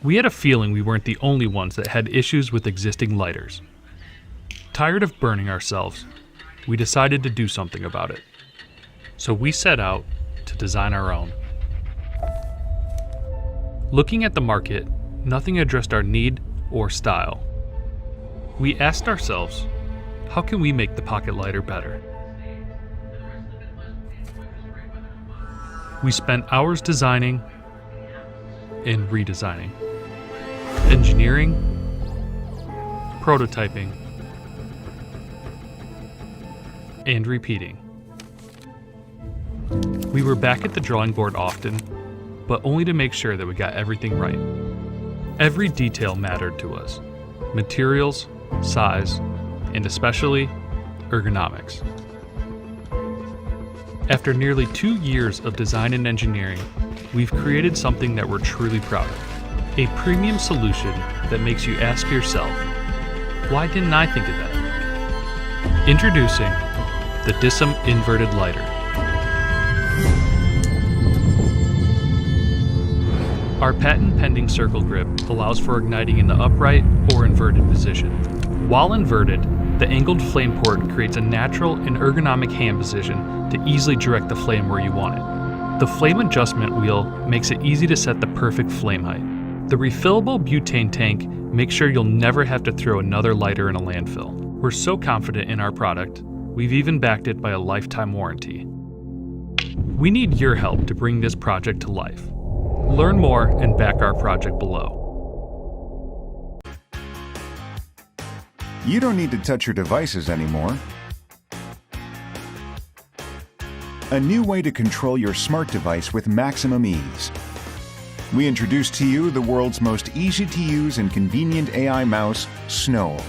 We had a feeling we weren't the only ones that had issues with existing lighters. Tired of burning ourselves, we decided to do something about it. So we set out to design our own. Looking at the market, nothing addressed our need or style. We asked ourselves, how can we make the pocket lighter better? We spent hours designing and redesigning, engineering, prototyping, and repeating. We were back at the drawing board often, but only to make sure that we got everything right. Every detail mattered to us: materials, size, and especially ergonomics. After nearly 2 years of design and engineering, we've created something that we're truly proud of. A premium solution that makes you ask yourself, why didn't I think of that? Introducing the Dissim Inverted Lighter. Our patent-pending circle grip allows for igniting in the upright or inverted position. While inverted, the angled flame port creates a natural and ergonomic hand position to easily direct the flame where you want it. The flame adjustment wheel makes it easy to set the perfect flame height. The refillable butane tank makes sure you'll never have to throw another lighter in a landfill. We're so confident in our product, we've even backed it by a lifetime warranty. We need your help to bring this project to life. Learn more and back our project below. You don't need to touch your devices anymore. A new way to control your smart device with maximum ease. We introduce to you the world's most easy-to-use and convenient AI mouse, Snowl.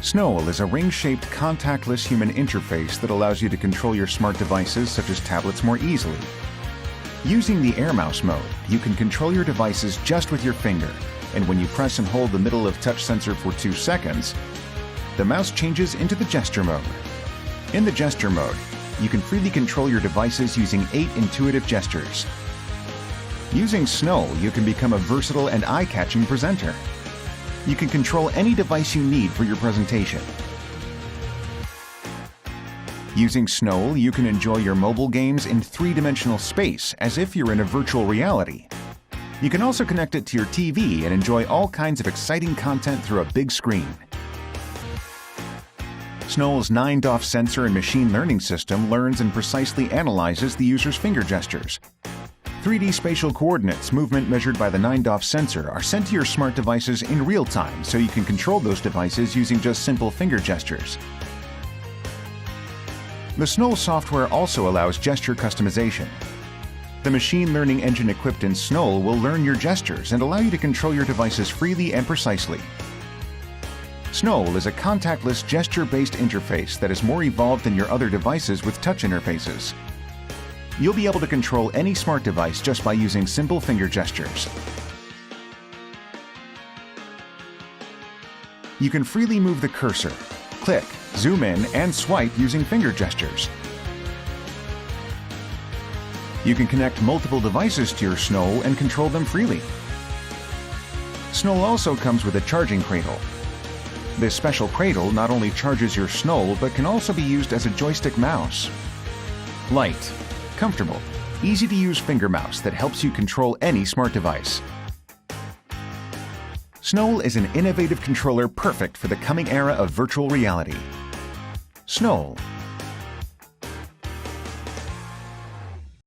Snowl is a ring-shaped contactless human interface that allows you to control your smart devices such as tablets more easily. Using the Air Mouse mode, you can control your devices just with your finger, and when you press and hold the middle of touch sensor for 2 seconds, the mouse changes into the gesture mode. In the gesture mode, you can freely control your devices using 8 intuitive gestures. Using Snowl, you can become a versatile and eye-catching presenter. You can control any device you need for your presentation. Using Snowl, you can enjoy your mobile games in 3-dimensional space as if you're in a virtual reality. You can also connect it to your TV and enjoy all kinds of exciting content through a big screen. Snowl's 9DoF sensor and machine learning system learns and precisely analyzes the user's finger gestures. 3D spatial coordinates movement measured by the 9DoF sensor are sent to your smart devices in real time so you can control those devices using just simple finger gestures. The Snowl software also allows gesture customization. The machine learning engine equipped in Snowl will learn your gestures and allow you to control your devices freely and precisely. Snowl is a contactless gesture-based interface that is more evolved than your other devices with touch interfaces. You'll be able to control any smart device just by using simple finger gestures. You can freely move the cursor, click, zoom in, and swipe using finger gestures. You can connect multiple devices to your Snowl and control them freely. Snowl also comes with a charging cradle. This special cradle not only charges your Snowl, but can also be used as a joystick mouse. Light, comfortable, easy-to-use finger mouse that helps you control any smart device. Snowl is an innovative controller perfect for the coming era of virtual reality. Snowl,